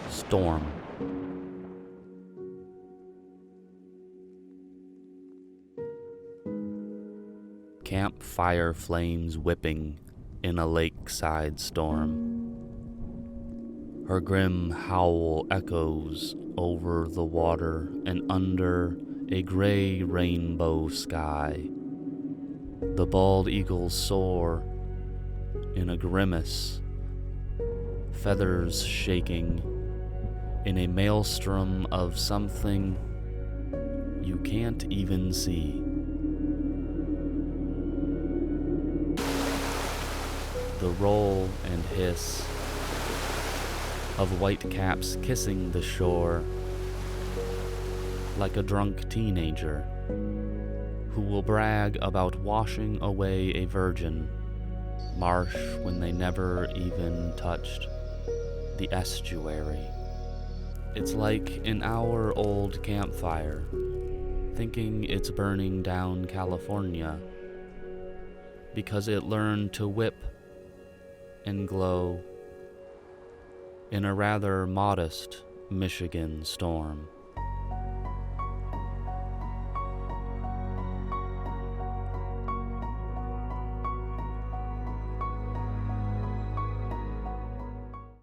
Storm. Campfire flames whipping in a lakeside storm. Her grim howl echoes over the water and under a gray rainbow sky. The bald eagles soar in a grimace, feathers shaking in a maelstrom of something you can't even see. The roll and hiss of whitecaps kissing the shore like a drunk teenager who will brag about washing away a virgin marsh when they never even touched the estuary. It's like an hour-old campfire, thinking it's burning down California because it learned to whip and glow in a rather modest Michigan storm.